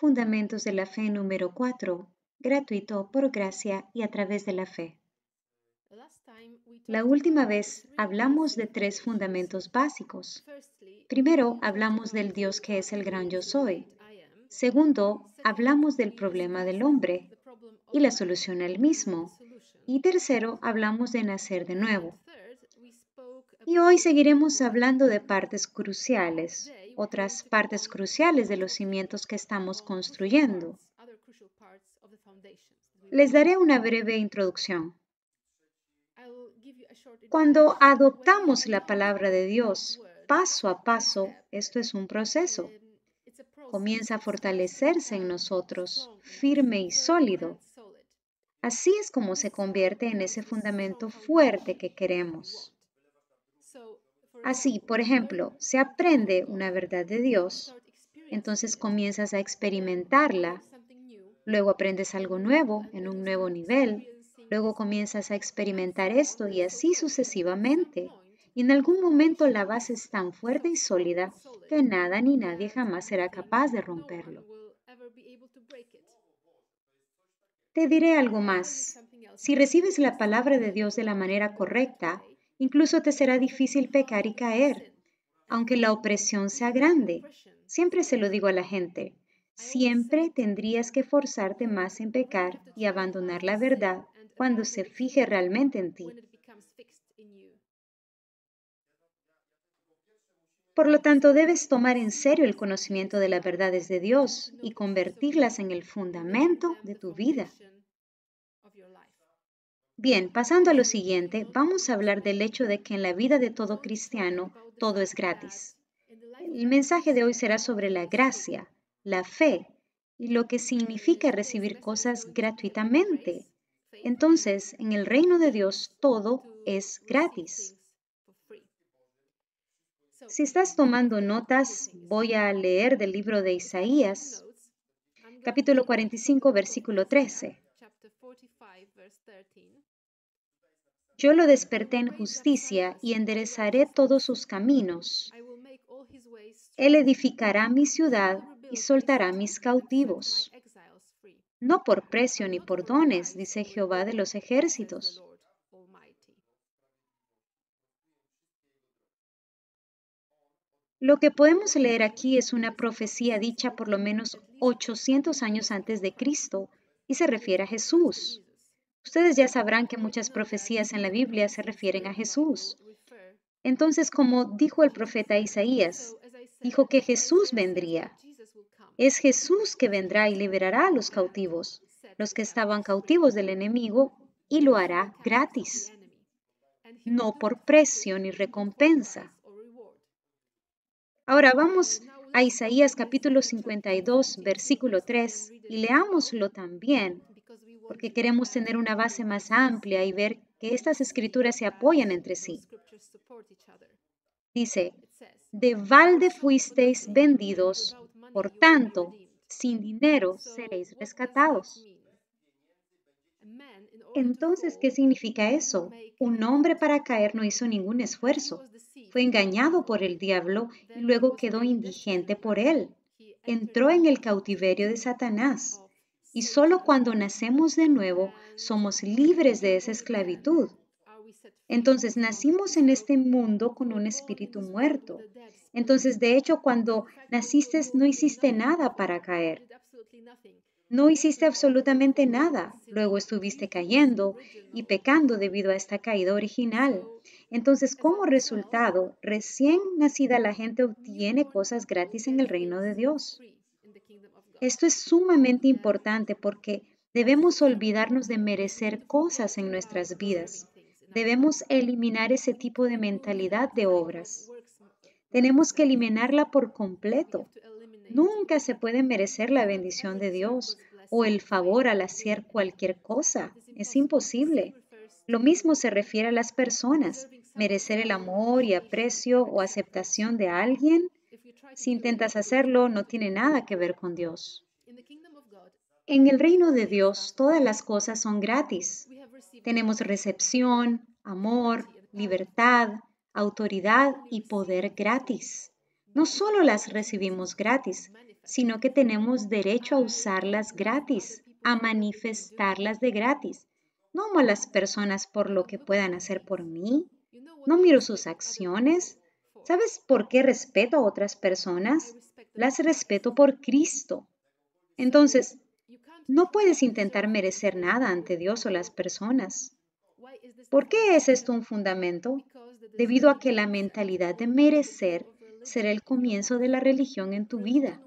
Fundamentos de la Fe número 4, gratuito por gracia y a través de la fe. La última vez hablamos de 3 fundamentos básicos. Primero, hablamos del Dios que es el gran yo soy. Segundo, hablamos del problema del hombre y la solución al mismo. Y tercero, hablamos de nacer de nuevo. Y hoy seguiremos hablando de partes cruciales, otras partes cruciales de los cimientos que estamos construyendo. Les daré una breve introducción. Cuando adoptamos la palabra de Dios, paso a paso, esto es un proceso. Comienza a fortalecerse en nosotros, firme y sólido. Así es como se convierte en ese fundamento fuerte que queremos. Así, por ejemplo, se aprende una verdad de Dios, entonces comienzas a experimentarla, luego aprendes algo nuevo en un nuevo nivel, luego comienzas a experimentar esto y así sucesivamente. Y en algún momento la base es tan fuerte y sólida que nada ni nadie jamás será capaz de romperlo. Te diré algo más. Si recibes la palabra de Dios de la manera correcta, incluso te será difícil pecar y caer, aunque la opresión sea grande. Siempre se lo digo a la gente. Siempre tendrías que forzarte más en pecar y abandonar la verdad cuando se fije realmente en ti. Por lo tanto, debes tomar en serio el conocimiento de las verdades de Dios y convertirlas en el fundamento de tu vida. Bien, pasando a lo siguiente, vamos a hablar del hecho de que en la vida de todo cristiano todo es gratis. El mensaje de hoy será sobre la gracia, la fe y lo que significa recibir cosas gratuitamente. Entonces, en el reino de Dios todo es gratis. Si estás tomando notas, voy a leer del libro de Isaías, capítulo 45, versículo 13. Yo lo desperté en justicia y enderezaré todos sus caminos. Él edificará mi ciudad y soltará mis cautivos. No por precio ni por dones, dice Jehová de los ejércitos. Lo que podemos leer aquí es una profecía dicha por lo menos 800 años antes de Cristo y se refiere a Jesús. Ustedes ya sabrán que muchas profecías en la Biblia se refieren a Jesús. Entonces, como dijo el profeta Isaías, dijo que Jesús vendría. Es Jesús que vendrá y liberará a los cautivos, los que estaban cautivos del enemigo, y lo hará gratis, no por precio ni recompensa. Ahora vamos a Isaías capítulo 52, versículo 3, y leámoslo también, porque queremos tener una base más amplia y ver que estas escrituras se apoyan entre sí. Dice, de balde fuisteis vendidos, por tanto, sin dinero seréis rescatados. Entonces, ¿qué significa eso? Un hombre para caer no hizo ningún esfuerzo. Fue engañado por el diablo y luego quedó indigente por él. Entró en el cautiverio de Satanás. Y solo cuando nacemos de nuevo somos libres de esa esclavitud. Entonces nacimos en este mundo con un espíritu muerto. Entonces, de hecho, cuando naciste no hiciste nada para caer. No hiciste absolutamente nada. Luego estuviste cayendo y pecando debido a esta caída original. Entonces, como resultado, recién nacida la gente obtiene cosas gratis en el reino de Dios. Esto es sumamente importante porque debemos olvidarnos de merecer cosas en nuestras vidas. Debemos eliminar ese tipo de mentalidad de obras. Tenemos que eliminarla por completo. Nunca se puede merecer la bendición de Dios o el favor al hacer cualquier cosa. Es imposible. Lo mismo se refiere a las personas. Merecer el amor y aprecio o aceptación de alguien. Si intentas hacerlo, no tiene nada que ver con Dios. En el reino de Dios, todas las cosas son gratis. Tenemos recepción, amor, libertad, autoridad y poder gratis. No solo las recibimos gratis, sino que tenemos derecho a usarlas gratis, a manifestarlas de gratis. No amo a las personas por lo que puedan hacer por mí. No miro sus acciones. ¿Sabes por qué respeto a otras personas? Las respeto por Cristo. Entonces, no puedes intentar merecer nada ante Dios o las personas. ¿Por qué es esto un fundamento? Debido a que la mentalidad de merecer será el comienzo de la religión en tu vida.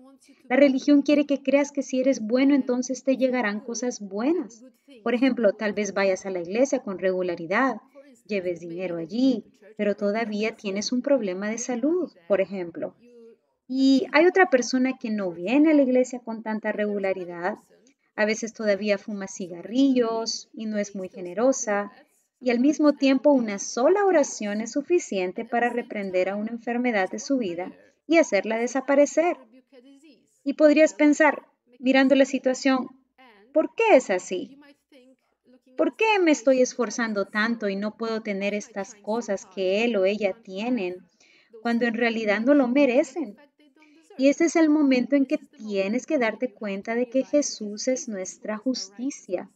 La religión quiere que creas que si eres bueno, entonces te llegarán cosas buenas. Por ejemplo, tal vez vayas a la iglesia con regularidad, lleves dinero allí, pero todavía tienes un problema de salud, por ejemplo. Y hay otra persona que no viene a la iglesia con tanta regularidad, a veces todavía fuma cigarrillos y no es muy generosa, y al mismo tiempo una sola oración es suficiente para reprender a una enfermedad de su vida y hacerla desaparecer. Y podrías pensar, mirando la situación, ¿por qué es así? ¿Por qué me estoy esforzando tanto y no puedo tener estas cosas que él o ella tienen, cuando en realidad no lo merecen? Y ese es el momento en que tienes que darte cuenta de que Jesús es nuestra justicia,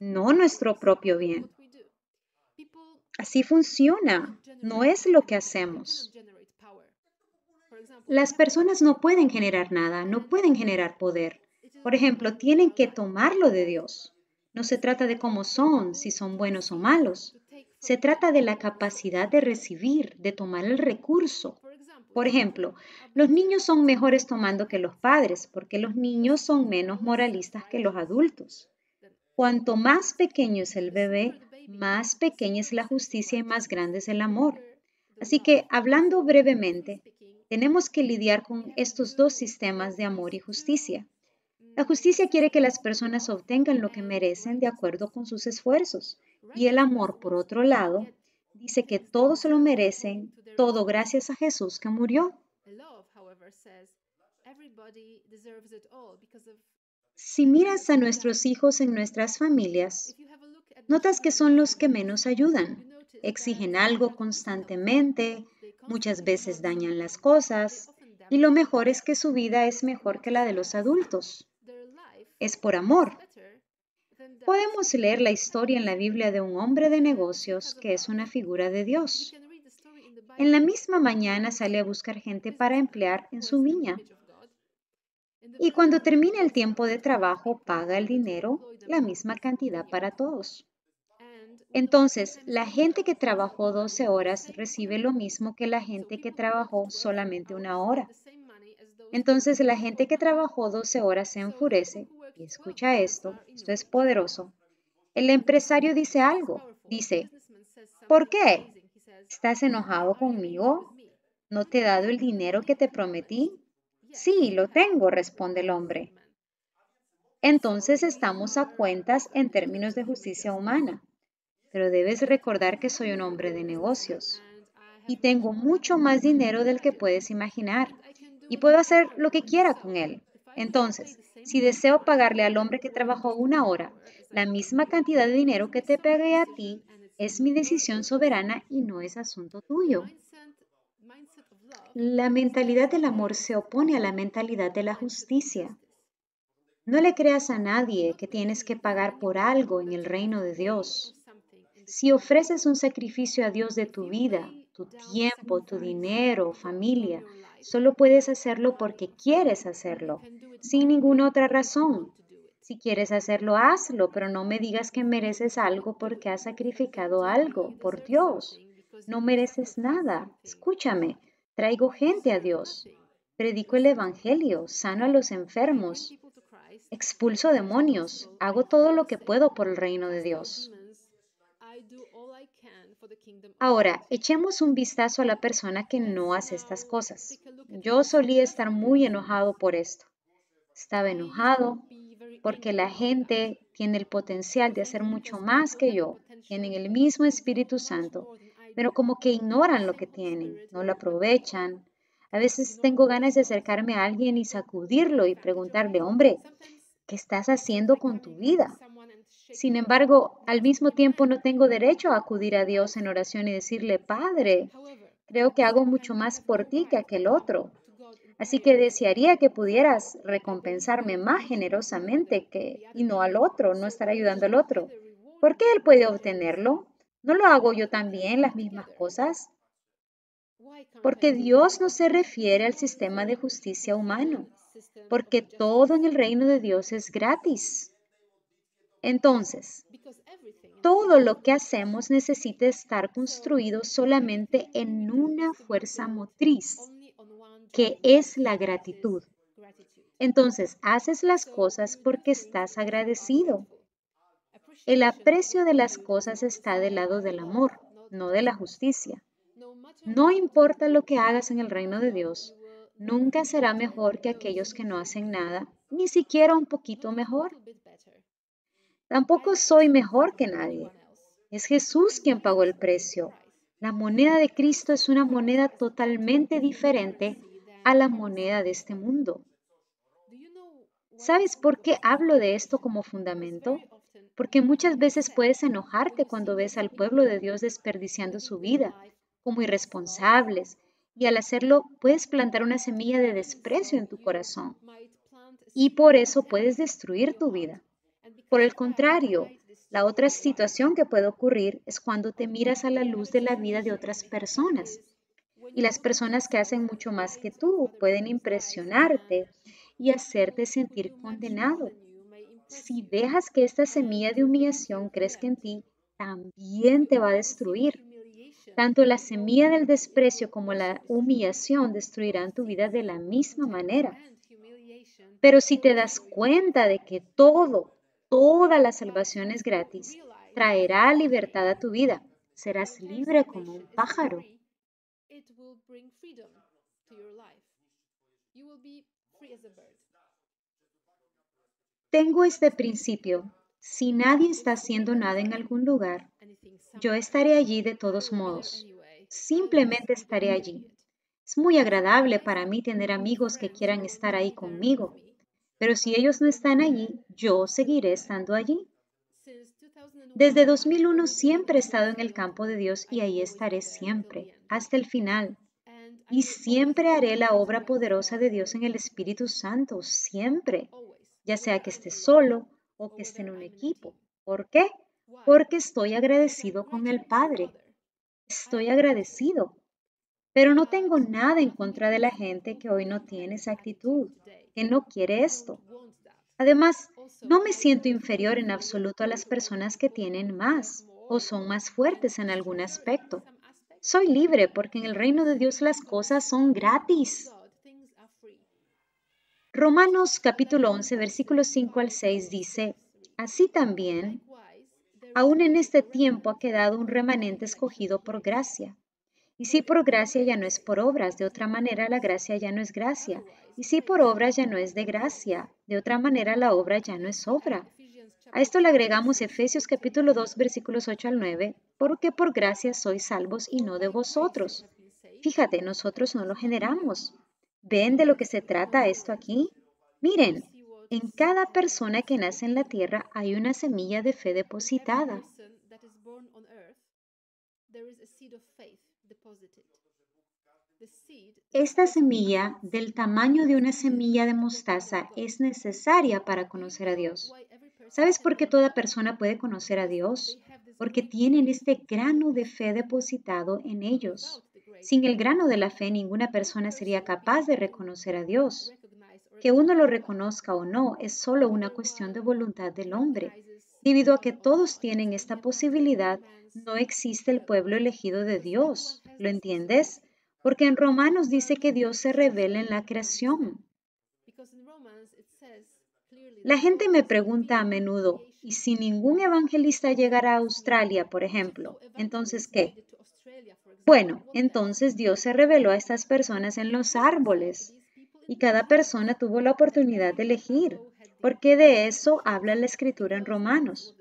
no nuestro propio bien. Así funciona, no es lo que hacemos. Las personas no pueden generar nada, no pueden generar poder. Por ejemplo, tienen que tomarlo de Dios. No se trata de cómo son, si son buenos o malos. Se trata de la capacidad de recibir, de tomar el recurso. Por ejemplo, los niños son mejores tomando que los padres, porque los niños son menos moralistas que los adultos. Cuanto más pequeño es el bebé, más pequeña es la justicia y más grande es el amor. Así que, hablando brevemente, tenemos que lidiar con estos dos sistemas de amor y justicia. La justicia quiere que las personas obtengan lo que merecen de acuerdo con sus esfuerzos. Y el amor, por otro lado, dice que todos lo merecen, todo gracias a Jesús que murió. Si miras a nuestros hijos en nuestras familias, notas que son los que menos ayudan. Exigen algo constantemente, muchas veces dañan las cosas, y lo mejor es que su vida es mejor que la de los adultos. Es por amor. Podemos leer la historia en la Biblia de un hombre de negocios que es una figura de Dios. En la misma mañana sale a buscar gente para emplear en su viña. Y cuando termina el tiempo de trabajo, paga el dinero, la misma cantidad para todos. Entonces, la gente que trabajó 12 horas recibe lo mismo que la gente que trabajó solamente una hora. Entonces, la gente que trabajó 12 horas se enfurece, y escucha esto es poderoso. El empresario dice algo, dice, ¿por qué? ¿Estás enojado conmigo? ¿No te he dado el dinero que te prometí? Sí, lo tengo, responde el hombre. Entonces estamos a cuentas en términos de justicia humana. Pero debes recordar que soy un hombre de negocios y tengo mucho más dinero del que puedes imaginar y puedo hacer lo que quiera con él. Entonces, si deseo pagarle al hombre que trabajó una hora la misma cantidad de dinero que te pagué a ti, es mi decisión soberana y no es asunto tuyo. La mentalidad del amor se opone a la mentalidad de la justicia. No le creas a nadie que tienes que pagar por algo en el reino de Dios. Si ofreces un sacrificio a Dios de tu vida, tu tiempo, tu dinero, familia, solo puedes hacerlo porque quieres hacerlo, sin ninguna otra razón. Si quieres hacerlo, hazlo, pero no me digas que mereces algo porque has sacrificado algo, por Dios. No mereces nada. Escúchame, traigo gente a Dios. Predico el Evangelio, sano a los enfermos, expulso demonios, hago todo lo que puedo por el reino de Dios. Ahora, echemos un vistazo a la persona que no hace estas cosas. Yo solía estar muy enojado por esto. Estaba enojado porque la gente tiene el potencial de hacer mucho más que yo. Tienen el mismo Espíritu Santo, pero como que ignoran lo que tienen, no lo aprovechan. A veces tengo ganas de acercarme a alguien y sacudirlo y preguntarle, hombre, ¿qué estás haciendo con tu vida? Sin embargo, al mismo tiempo no tengo derecho a acudir a Dios en oración y decirle, Padre, Creo que hago mucho más por ti que aquel otro. Así que desearía que pudieras recompensarme más generosamente y no al otro, no estar ayudando al otro. ¿Por qué él puede obtenerlo? ¿No lo hago yo también las mismas cosas? Porque Dios no se refiere al sistema de justicia humano, porque todo en el reino de Dios es gratis. Entonces, todo lo que hacemos necesita estar construido solamente en una fuerza motriz, que es la gratitud. Entonces, haces las cosas porque estás agradecido. El aprecio de las cosas está del lado del amor, no de la justicia. No importa lo que hagas en el reino de Dios, nunca será mejor que aquellos que no hacen nada, ni siquiera un poquito mejor. Tampoco soy mejor que nadie. Es Jesús quien pagó el precio. La moneda de Cristo es una moneda totalmente diferente a la moneda de este mundo. ¿Sabes por qué hablo de esto como fundamento? Porque muchas veces puedes enojarte cuando ves al pueblo de Dios desperdiciando su vida, como irresponsables, y al hacerlo puedes plantar una semilla de desprecio en tu corazón. Y por eso puedes destruir tu vida. Por el contrario, la otra situación que puede ocurrir es cuando te miras a la luz de la vida de otras personas. Y las personas que hacen mucho más que tú pueden impresionarte y hacerte sentir condenado. Si dejas que esta semilla de humillación crezca en ti, también te va a destruir. Tanto la semilla del desprecio como la humillación destruirán tu vida de la misma manera. Pero si te das cuenta de que toda la salvación es gratis, traerá libertad a tu vida. Serás libre como un pájaro. Tengo este principio. Si nadie está haciendo nada en algún lugar, yo estaré allí de todos modos. Simplemente estaré allí. Es muy agradable para mí tener amigos que quieran estar ahí conmigo, pero si ellos no están allí, yo seguiré estando allí. Desde 2001 siempre he estado en el campo de Dios y ahí estaré siempre, hasta el final. Y siempre haré la obra poderosa de Dios en el Espíritu Santo, siempre, ya sea que esté solo o que esté en un equipo. ¿Por qué? Porque estoy agradecido con el Padre. Estoy agradecido. Pero no tengo nada en contra de la gente que hoy no tiene esa actitud, que no quiere esto. Además, no me siento inferior en absoluto a las personas que tienen más o son más fuertes en algún aspecto. Soy libre porque en el reino de Dios las cosas son gratis. Romanos capítulo 11, versículos 5 al 6 dice, así también, aún en este tiempo ha quedado un remanente escogido por gracia. Y si por gracia ya no es por obras, de otra manera la gracia ya no es gracia. Y si por obras ya no es de gracia, de otra manera la obra ya no es obra. A esto le agregamos Efesios capítulo 2 versículos 8 al 9, porque por gracia sois salvos y no de vosotros. Fíjate, nosotros no lo generamos. ¿Ven de lo que se trata esto aquí? Miren, en cada persona que nace en la tierra hay una semilla de fe depositada. Esta semilla, del tamaño de una semilla de mostaza, es necesaria para conocer a Dios. ¿Sabes por qué toda persona puede conocer a Dios? Porque tienen este grano de fe depositado en ellos. Sin el grano de la fe, ninguna persona sería capaz de reconocer a Dios. Que uno lo reconozca o no es solo una cuestión de voluntad del hombre. Debido a que todos tienen esta posibilidad, no existe el pueblo elegido de Dios. ¿Lo entiendes? Porque en Romanos dice que Dios se revela en la creación. La gente me pregunta a menudo, ¿y si ningún evangelista llegara a Australia, por ejemplo? ¿Entonces qué? Bueno, entonces Dios se reveló a estas personas en los árboles y cada persona tuvo la oportunidad de elegir, porque de eso habla la escritura en Romanos.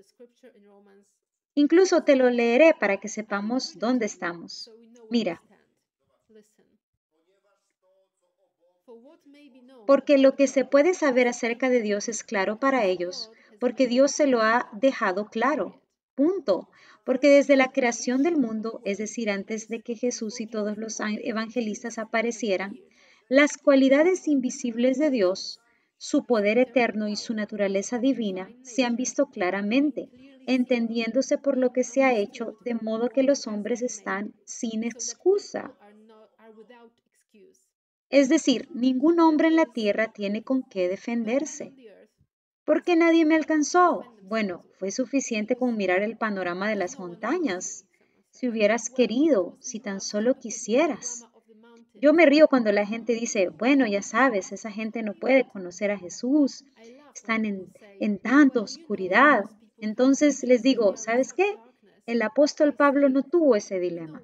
Incluso te lo leeré para que sepamos dónde estamos. Mira, porque lo que se puede saber acerca de Dios es claro para ellos, porque Dios se lo ha dejado claro. Punto. Porque desde la creación del mundo, es decir, antes de que Jesús y todos los evangelistas aparecieran, las cualidades invisibles de Dios, su poder eterno y su naturaleza divina se han visto claramente, entendiéndose por lo que se ha hecho, de modo que los hombres están sin excusa. Es decir, ningún hombre en la tierra tiene con qué defenderse. ¿Por qué nadie me alcanzó? Bueno, fue suficiente con mirar el panorama de las montañas. Si hubieras querido, si tan solo quisieras. Yo me río cuando la gente dice, bueno, ya sabes, esa gente no puede conocer a Jesús, están en tanta oscuridad. Entonces les digo, ¿sabes qué? El apóstol Pablo no tuvo ese dilema.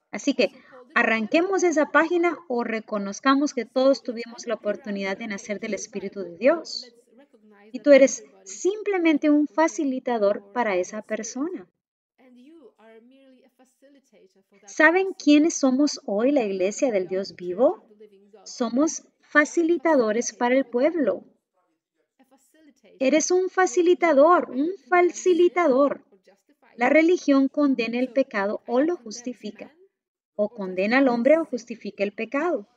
Así que arranquemos esa página o reconozcamos que todos tuvimos la oportunidad de nacer del Espíritu de Dios. Y tú eres simplemente un facilitador para esa persona. ¿Saben quiénes somos hoy la iglesia del Dios vivo? Somos facilitadores para el pueblo. Eres un facilitador, un facilitador. La religión condena el pecado o lo justifica. O condena al hombre o justifica el pecado.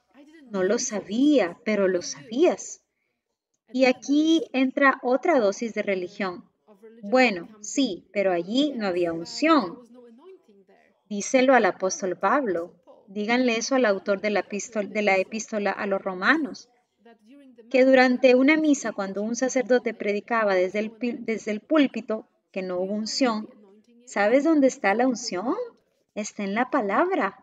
No lo sabía, pero lo sabías. Y aquí entra otra dosis de religión. Bueno, sí, pero allí no había unción. Díselo al apóstol Pablo. Díganle eso al autor de la epístola a los romanos. Que durante una misa, cuando un sacerdote predicaba desde el púlpito, que no hubo unción, ¿sabes dónde está la unción? Está en la palabra.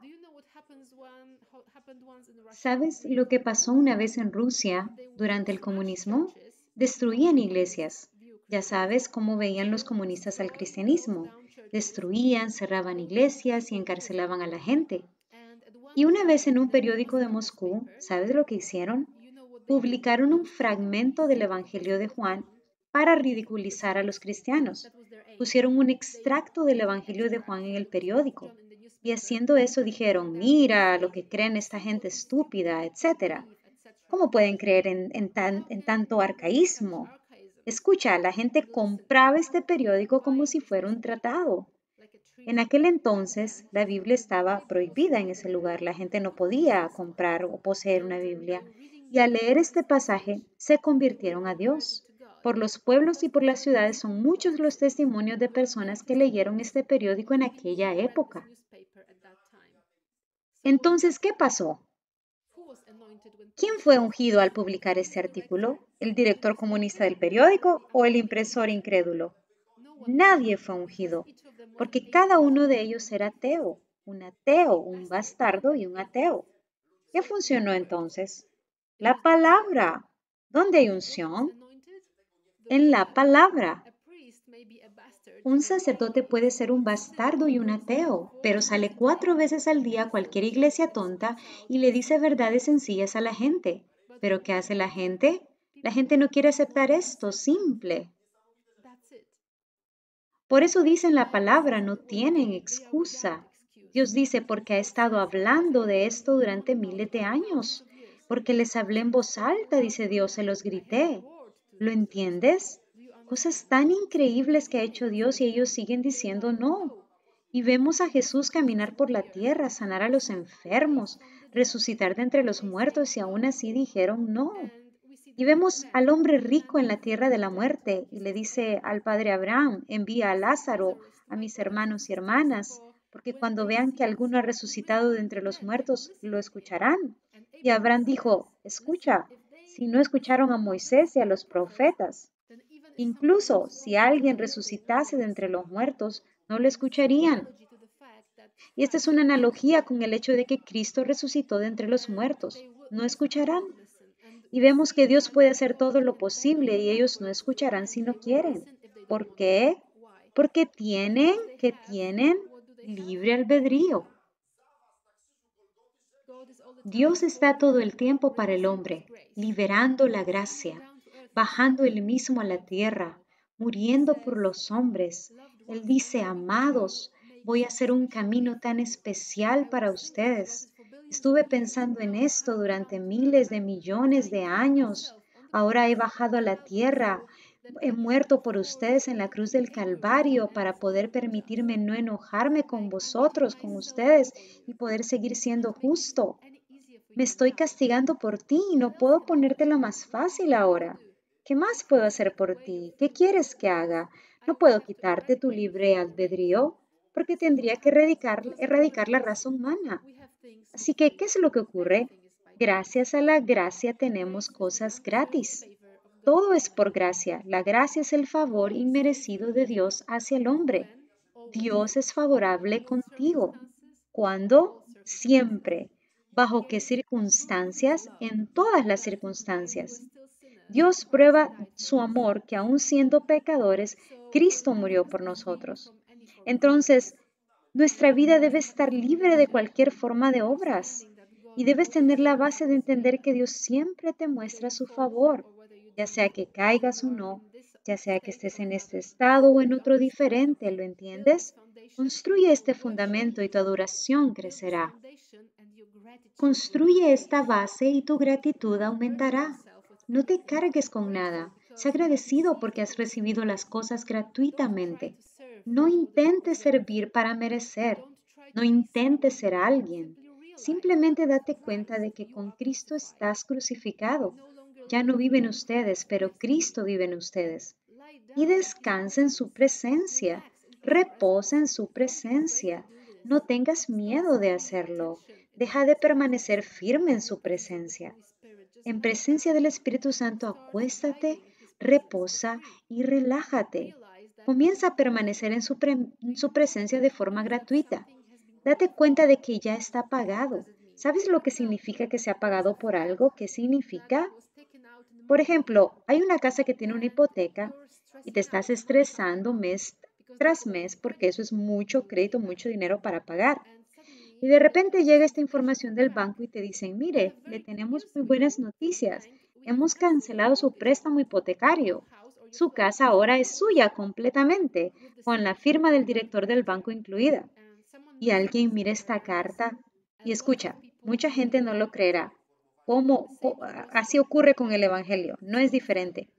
¿Sabes lo que pasó una vez en Rusia durante el comunismo? Destruían iglesias. Ya sabes cómo veían los comunistas al cristianismo. Destruían, cerraban iglesias y encarcelaban a la gente. Y una vez en un periódico de Moscú, ¿sabes lo que hicieron? Publicaron un fragmento del Evangelio de Juan para ridiculizar a los cristianos. Pusieron un extracto del Evangelio de Juan en el periódico. Y haciendo eso dijeron, mira lo que creen esta gente estúpida, etc. ¿Cómo pueden creer en tanto arcaísmo? Escucha, la gente compraba este periódico como si fuera un tratado. En aquel entonces, la Biblia estaba prohibida en ese lugar. La gente no podía comprar o poseer una Biblia. Y al leer este pasaje, se convirtieron a Dios. Por los pueblos y por las ciudades son muchos los testimonios de personas que leyeron este periódico en aquella época. Entonces, ¿qué pasó? ¿Quién fue ungido al publicar este artículo? ¿El director comunista del periódico o el impresor incrédulo? Nadie fue ungido, porque cada uno de ellos era ateo, un bastardo y un ateo. ¿Qué funcionó entonces? La palabra. ¿Dónde hay unción? En la palabra. Un sacerdote puede ser un bastardo y un ateo, pero sale 4 veces al día a cualquier iglesia tonta y le dice verdades sencillas a la gente. ¿Pero qué hace la gente? La gente no quiere aceptar esto, simple. Por eso dicen la palabra, no tienen excusa. Dios dice, porque ha estado hablando de esto durante miles de años. Porque les hablé en voz alta, dice Dios, se los grité. ¿Lo entiendes? Cosas tan increíbles que ha hecho Dios y ellos siguen diciendo no. Y vemos a Jesús caminar por la tierra, sanar a los enfermos, resucitar de entre los muertos y aún así dijeron no. Y vemos al hombre rico en la tierra de la muerte y le dice al padre Abraham, envía a Lázaro, a mis hermanos y hermanas, porque cuando vean que alguno ha resucitado de entre los muertos, lo escucharán. Y Abraham dijo, escucha, si no escucharon a Moisés y a los profetas, incluso si alguien resucitase de entre los muertos, no lo escucharían. Y esta es una analogía con el hecho de que Cristo resucitó de entre los muertos. No escucharán. Y vemos que Dios puede hacer todo lo posible y ellos no escucharán si no quieren. ¿Por qué? Porque tienen libre albedrío. Dios está todo el tiempo para el hombre, liberando la gracia, bajando él mismo a la tierra, muriendo por los hombres. Él dice, amados, voy a hacer un camino tan especial para ustedes. Estuve pensando en esto durante miles de millones de años. Ahora he bajado a la tierra. he muerto por ustedes en la cruz del Calvario para poder permitirme no enojarme con vosotros, con ustedes y poder seguir siendo justo. Me estoy castigando por ti y no puedo ponértelo más fácil ahora. ¿Qué más puedo hacer por ti? ¿Qué quieres que haga? No puedo quitarte tu libre albedrío porque tendría que erradicar la raza humana. Así que, ¿qué es lo que ocurre? Gracias a la gracia tenemos cosas gratis. Todo es por gracia. La gracia es el favor inmerecido de Dios hacia el hombre. Dios es favorable contigo. ¿Cuándo? Siempre. ¿Bajo qué circunstancias? En todas las circunstancias. Dios prueba su amor que aun siendo pecadores, Cristo murió por nosotros. Entonces, nuestra vida debe estar libre de cualquier forma de obras y debes tener la base de entender que Dios siempre te muestra su favor, ya sea que caigas o no, ya sea que estés en este estado o en otro diferente, ¿lo entiendes? Construye este fundamento y tu adoración crecerá. Construye esta base y tu gratitud aumentará. No te cargues con nada. Sé agradecido porque has recibido las cosas gratuitamente. No intentes servir para merecer. No intentes ser alguien. Simplemente date cuenta de que con Cristo estás crucificado. Ya no viven ustedes, pero Cristo vive en ustedes. Y descansa en su presencia. Reposa en su presencia. No tengas miedo de hacerlo. Deja de permanecer firme en su presencia. En presencia del Espíritu Santo, acuéstate, reposa y relájate. Comienza a permanecer en su presencia de forma gratuita. Date cuenta de que ya está pagado. ¿Sabes lo que significa que se ha pagado por algo? ¿Qué significa? Por ejemplo, hay una casa que tiene una hipoteca y te estás estresando mes tras mes porque eso es mucho crédito, mucho dinero para pagar. Y de repente llega esta información del banco y te dicen, mire, le tenemos muy buenas noticias. Hemos cancelado su préstamo hipotecario. Su casa ahora es suya completamente, con la firma del director del banco incluida. Y alguien mira esta carta y escucha, mucha gente no lo creerá. Así ocurre con el Evangelio? No es diferente.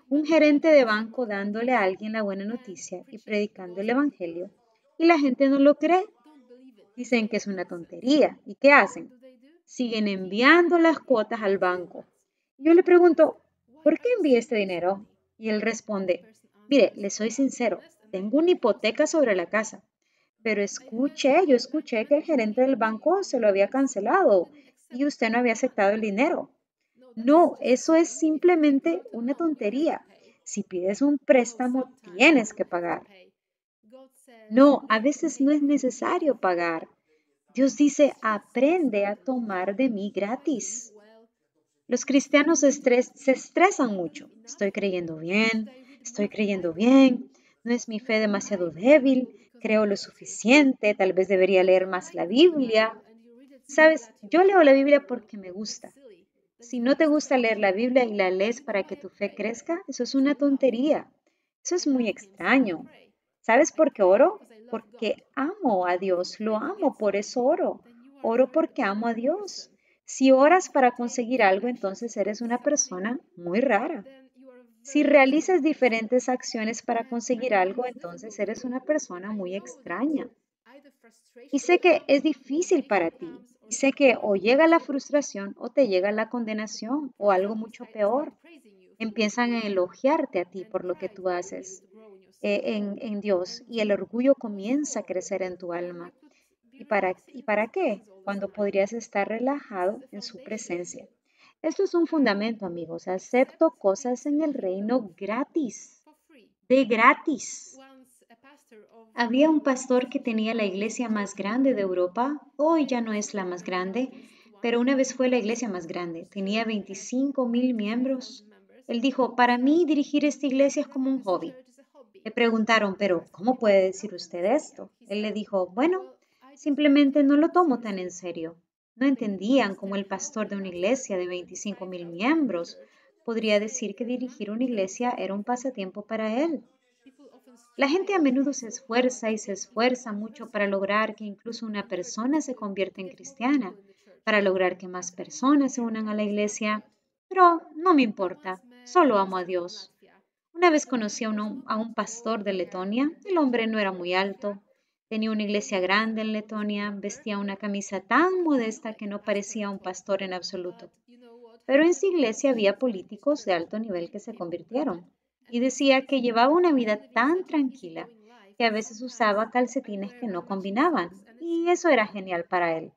Un gerente de banco dándole a alguien la buena noticia y predicando el Evangelio, y la gente no lo cree. Dicen que es una tontería. ¿Y qué hacen? Siguen enviando las cuotas al banco. Yo le pregunto, ¿por qué envié este dinero? Y él responde, mire, le soy sincero, tengo una hipoteca sobre la casa, pero yo escuché que el gerente del banco se lo había cancelado y usted no había aceptado el dinero. No, eso es simplemente una tontería. Si pides un préstamo, tienes que pagar. No, a veces no es necesario pagar. Dios dice, aprende a tomar de mí gratis. Los cristianos se estresan mucho. Estoy creyendo bien, no es mi fe demasiado débil, creo lo suficiente, tal vez debería leer más la Biblia. Sabes, yo leo la Biblia porque me gusta. Si no te gusta leer la Biblia y la lees para que tu fe crezca, eso es una tontería. Eso es muy extraño. ¿Sabes por qué oro? Porque amo a Dios, lo amo, por eso oro. Oro porque amo a Dios. Si oras para conseguir algo, entonces eres una persona muy rara. Si realizas diferentes acciones para conseguir algo, entonces eres una persona muy extraña. Y sé que es difícil para ti. Y sé que o llega la frustración o te llega la condenación o algo mucho peor. Empiezan a elogiarte a ti por lo que tú haces en Dios y el orgullo comienza a crecer en tu alma. Y para qué? Cuando podrías estar relajado en su presencia. Esto es un fundamento, amigos. Acepto cosas en el reino gratis, de gratis. Había un pastor que tenía la iglesia más grande de Europa. Hoy ya no es la más grande, pero una vez fue la iglesia más grande. Tenía 25,000 miembros. Él dijo, para mí dirigir esta iglesia es como un hobby. Le preguntaron, pero ¿cómo puede decir usted esto? Él le dijo, bueno, simplemente no lo tomo tan en serio. No entendían cómo el pastor de una iglesia de 25,000 miembros podría decir que dirigir una iglesia era un pasatiempo para él. La gente a menudo se esfuerza y se esfuerza mucho para lograr que incluso una persona se convierta en cristiana, para lograr que más personas se unan a la iglesia, pero no me importa, solo amo a Dios. Una vez conocí a un pastor de Letonia. El hombre no era muy alto. Tenía una iglesia grande en Letonia. Vestía una camisa tan modesta que no parecía un pastor en absoluto. Pero en su iglesia había políticos de alto nivel que se convirtieron. Y decía que llevaba una vida tan tranquila que a veces usaba calcetines que no combinaban. Y eso era genial para él.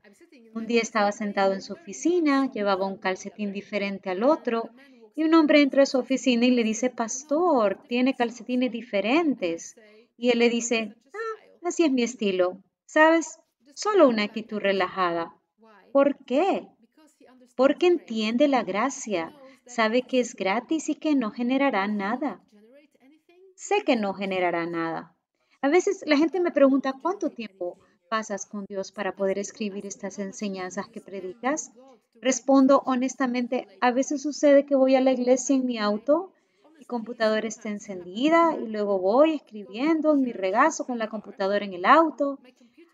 Un día estaba sentado en su oficina, llevaba un calcetín diferente al otro, y un hombre entra a su oficina y le dice, Pastor, tiene calcetines diferentes. Y él le dice, así es mi estilo. ¿Sabes? Solo una actitud relajada. ¿Por qué? Porque entiende la gracia, sabe que es gratis y que no generará nada. Sé que no generará nada. A veces la gente me pregunta, ¿cuánto tiempo pasas con Dios para poder escribir estas enseñanzas que predicas? Respondo honestamente, a veces sucede que voy a la iglesia en mi auto, mi computadora está encendida y luego voy escribiendo en mi regazo con la computadora en el auto.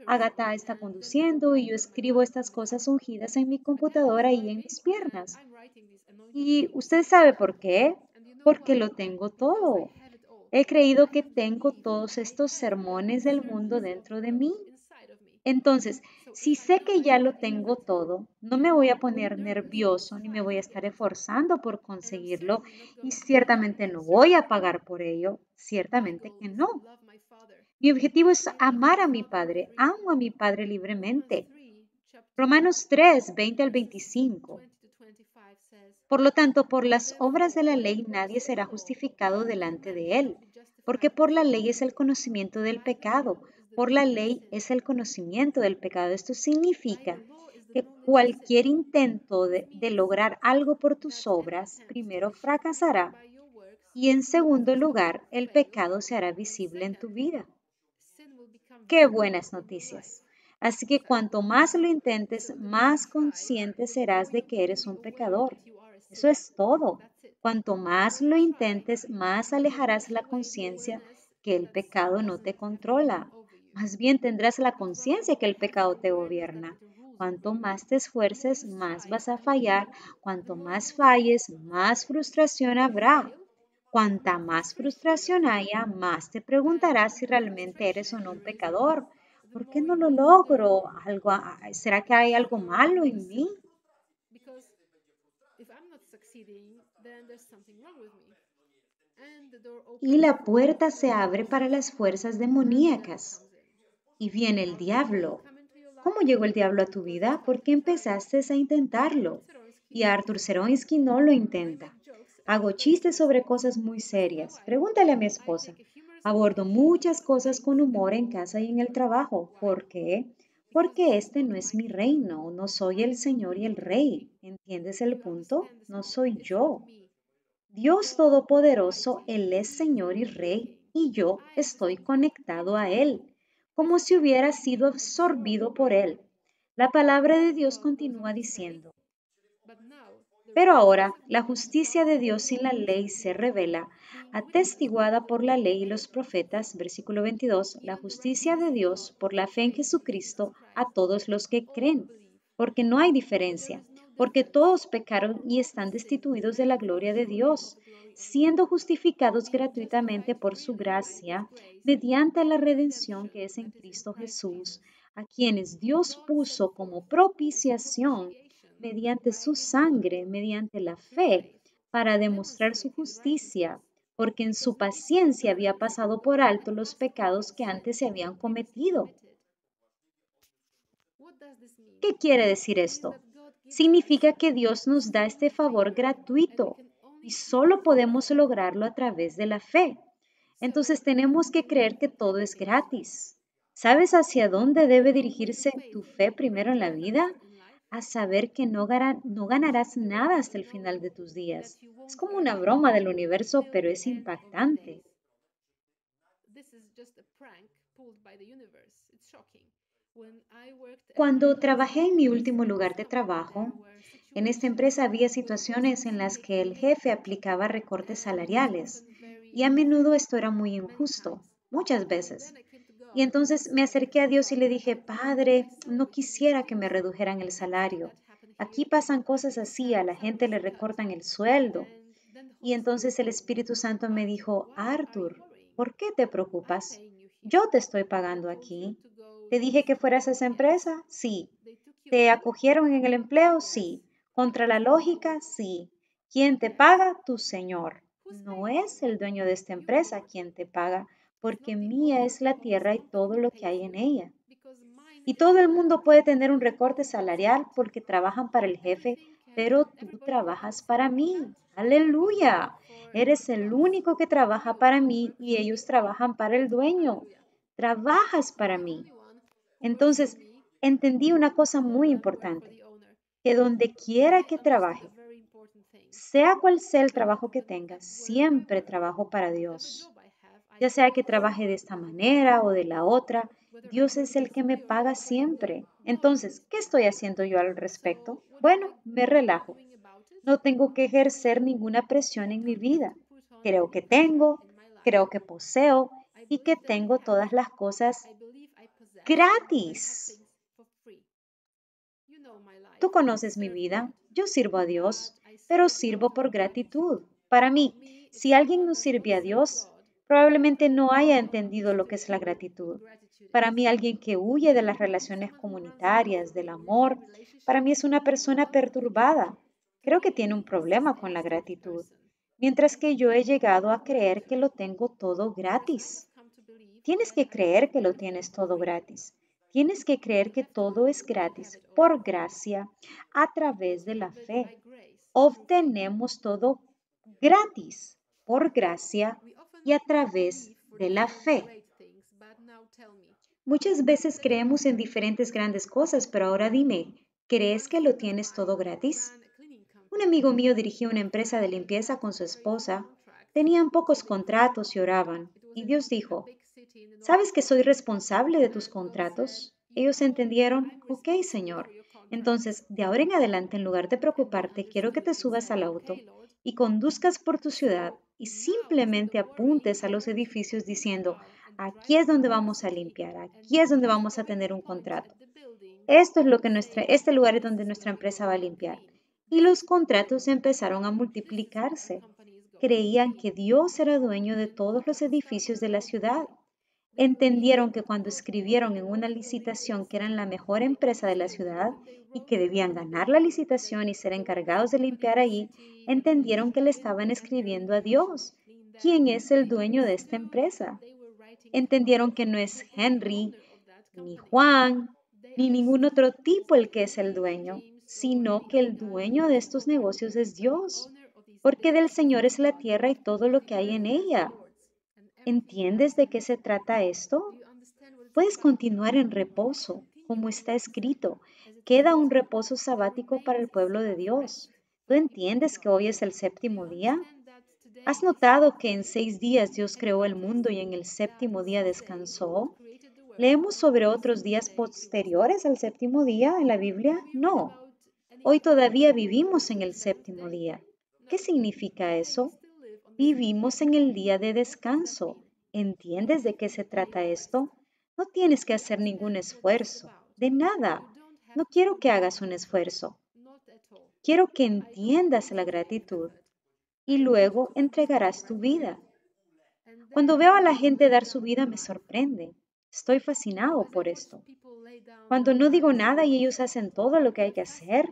Agatha está conduciendo y yo escribo estas cosas ungidas en mi computadora y en mis piernas. ¿Y usted sabe por qué? Porque lo tengo todo. He creído que tengo todos estos sermones del mundo dentro de mí. Entonces, si sé que ya lo tengo todo, no me voy a poner nervioso ni me voy a estar esforzando por conseguirlo y ciertamente no voy a pagar por ello, ciertamente que no. Mi objetivo es amar a mi Padre, amo a mi Padre libremente. Romanos 3, 20 al 25. Por lo tanto, por las obras de la ley nadie será justificado delante de él, porque por la ley es el conocimiento del pecado. Por la ley es el conocimiento del pecado. Esto significa que cualquier intento de lograr algo por tus obras primero fracasará y en segundo lugar el pecado se hará visible en tu vida. Qué buenas noticias. Así que cuanto más lo intentes, más consciente serás de que eres un pecador. Eso es todo. Cuanto más lo intentes, más alejarás la conciencia que el pecado no te controla. Más bien tendrás la conciencia que el pecado te gobierna. Cuanto más te esfuerces, más vas a fallar. Cuanto más falles, más frustración habrá. Cuanta más frustración haya, más te preguntarás si realmente eres o no un pecador. ¿Por qué no lo logro? ¿Será que hay algo malo en mí? Y la puerta se abre para las fuerzas demoníacas. Y viene el diablo. ¿Cómo llegó el diablo a tu vida? Porque empezaste a intentarlo. Y Arthur Seronsky no lo intenta. Hago chistes sobre cosas muy serias. Pregúntale a mi esposa. Abordo muchas cosas con humor en casa y en el trabajo. ¿Por qué? Porque este no es mi reino. No soy el Señor y el Rey. ¿Entiendes el punto? No soy yo. Dios Todopoderoso, Él es Señor y Rey, y yo estoy conectado a Él, como si hubiera sido absorbido por Él. La palabra de Dios continúa diciendo, pero ahora la justicia de Dios sin la ley se revela, atestiguada por la ley y los profetas, versículo 22, la justicia de Dios por la fe en Jesucristo a todos los que creen, porque no hay diferencia, porque todos pecaron y están destituidos de la gloria de Dios, siendo justificados gratuitamente por su gracia, mediante la redención que es en Cristo Jesús, a quienes Dios puso como propiciación mediante su sangre, mediante la fe, para demostrar su justicia, porque en su paciencia había pasado por alto los pecados que antes se habían cometido. ¿Qué quiere decir esto? Significa que Dios nos da este favor gratuito y solo podemos lograrlo a través de la fe. Entonces tenemos que creer que todo es gratis. ¿Sabes hacia dónde debe dirigirse tu fe primero en la vida? A saber que no ganarás nada hasta el final de tus días. Es como una broma del universo, pero es impactante. Cuando trabajé en mi último lugar de trabajo, en esta empresa había situaciones en las que el jefe aplicaba recortes salariales y a menudo esto era muy injusto, muchas veces. Y entonces me acerqué a Dios y le dije, Padre, no quisiera que me redujeran el salario. Aquí pasan cosas así, a la gente le recortan el sueldo. Y entonces el Espíritu Santo me dijo, Arthur, ¿por qué te preocupas? Yo te estoy pagando aquí. ¿Te dije que fueras a esa empresa? Sí. ¿Te acogieron en el empleo? Sí. ¿Contra la lógica? Sí. ¿Quién te paga? Tu Señor. No es el dueño de esta empresa quien te paga, porque mía es la tierra y todo lo que hay en ella. Y todo el mundo puede tener un recorte salarial porque trabajan para el jefe, pero tú trabajas para mí. Aleluya. Eres el único que trabaja para mí y ellos trabajan para el dueño. Trabajas para mí. Entonces, entendí una cosa muy importante, que donde quiera que trabaje, sea cual sea el trabajo que tenga, siempre trabajo para Dios. Ya sea que trabaje de esta manera o de la otra, Dios es el que me paga siempre. Entonces, ¿qué estoy haciendo yo al respecto? Bueno, me relajo. No tengo que ejercer ninguna presión en mi vida. Creo que poseo y que tengo todas las cosas gratis. Tú conoces mi vida, yo sirvo a Dios, pero sirvo por gratitud. Para mí, si alguien no sirve a Dios, probablemente no haya entendido lo que es la gratitud. Para mí, alguien que huye de las relaciones comunitarias, del amor, para mí es una persona perturbada. Creo que tiene un problema con la gratitud, mientras que yo he llegado a creer que lo tengo todo gratis. Tienes que creer que lo tienes todo gratis. Tienes que creer que todo es gratis por gracia a través de la fe. Obtenemos todo gratis por gracia y a través de la fe. Muchas veces creemos en diferentes grandes cosas, pero ahora dime, ¿crees que lo tienes todo gratis? Un amigo mío dirigía una empresa de limpieza con su esposa. Tenían pocos contratos y oraban. Y Dios dijo, ¿sabes que soy responsable de tus contratos? Ellos entendieron, ok, Señor. Entonces, de ahora en adelante, en lugar de preocuparte, quiero que te subas al auto y conduzcas por tu ciudad y simplemente apuntes a los edificios diciendo, aquí es donde vamos a limpiar, aquí es donde vamos a tener un contrato. Esto es lo que este lugar es donde nuestra empresa va a limpiar. Y los contratos empezaron a multiplicarse. Creían que Dios era dueño de todos los edificios de la ciudad. Entendieron que cuando escribieron en una licitación que eran la mejor empresa de la ciudad y que debían ganar la licitación y ser encargados de limpiar allí, entendieron que le estaban escribiendo a Dios, quien es el dueño de esta empresa. Entendieron que no es Henry, ni Juan, ni ningún otro tipo el que es el dueño, sino que el dueño de estos negocios es Dios, porque del Señor es la tierra y todo lo que hay en ella. ¿Entiendes de qué se trata esto? Puedes continuar en reposo, como está escrito. Queda un reposo sabático para el pueblo de Dios. ¿Tú entiendes que hoy es el séptimo día? ¿Has notado que en 6 días Dios creó el mundo y en el séptimo día descansó? ¿Leemos sobre otros días posteriores al séptimo día en la Biblia? No. Hoy todavía vivimos en el séptimo día. ¿Qué significa eso? Vivimos en el día de descanso. ¿Entiendes de qué se trata esto? No tienes que hacer ningún esfuerzo. De nada. No quiero que hagas un esfuerzo. Quiero que entiendas la gratitud y luego entregarás tu vida. Cuando veo a la gente dar su vida me sorprende. Estoy fascinado por esto. Cuando no digo nada y ellos hacen todo lo que hay que hacer,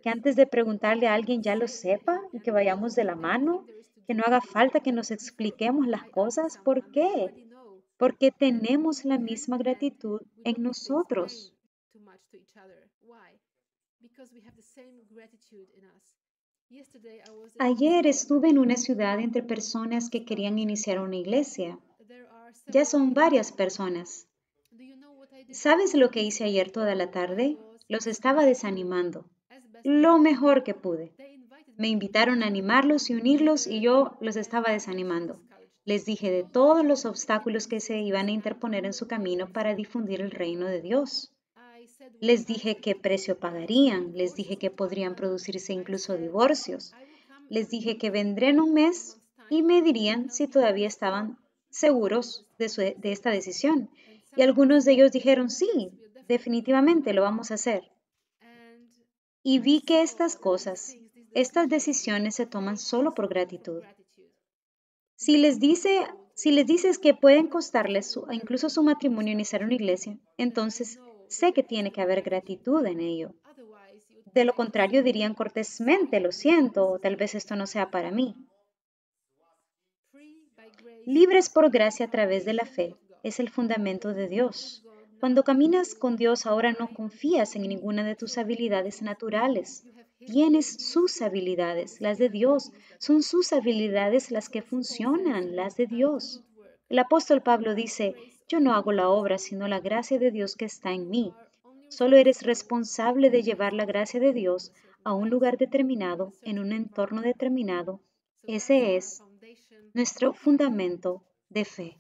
que antes de preguntarle a alguien ya lo sepa y que vayamos de la mano, que no haga falta que nos expliquemos las cosas. ¿Por qué? Porque tenemos la misma gratitud en nosotros. Ayer estuve en una ciudad entre personas que querían iniciar una iglesia. Ya son varias personas. ¿Sabes lo que hice ayer toda la tarde? Los estaba desanimando. Lo mejor que pude. Me invitaron a animarlos y unirlos y yo los estaba desanimando. Les dije de todos los obstáculos que se iban a interponer en su camino para difundir el reino de Dios. Les dije qué precio pagarían, les dije que podrían producirse incluso divorcios. Les dije que vendré en un mes y me dirían si todavía estaban seguros de esta decisión. Y algunos de ellos dijeron, sí, definitivamente lo vamos a hacer. Y vi que estas cosas, Estas decisiones se toman solo por gratitud. Si les dices que pueden costarles incluso su matrimonio iniciar una iglesia, entonces sé que tiene que haber gratitud en ello. De lo contrario, dirían cortésmente, lo siento, o tal vez esto no sea para mí. Libres por gracia a través de la fe es el fundamento de Dios. Cuando caminas con Dios ahora no confías en ninguna de tus habilidades naturales. Tienes sus habilidades, las de Dios. Son sus habilidades las que funcionan, las de Dios. El apóstol Pablo dice, yo no hago la obra, sino la gracia de Dios que está en mí. Solo eres responsable de llevar la gracia de Dios a un lugar determinado, en un entorno determinado. Ese es nuestro fundamento de fe.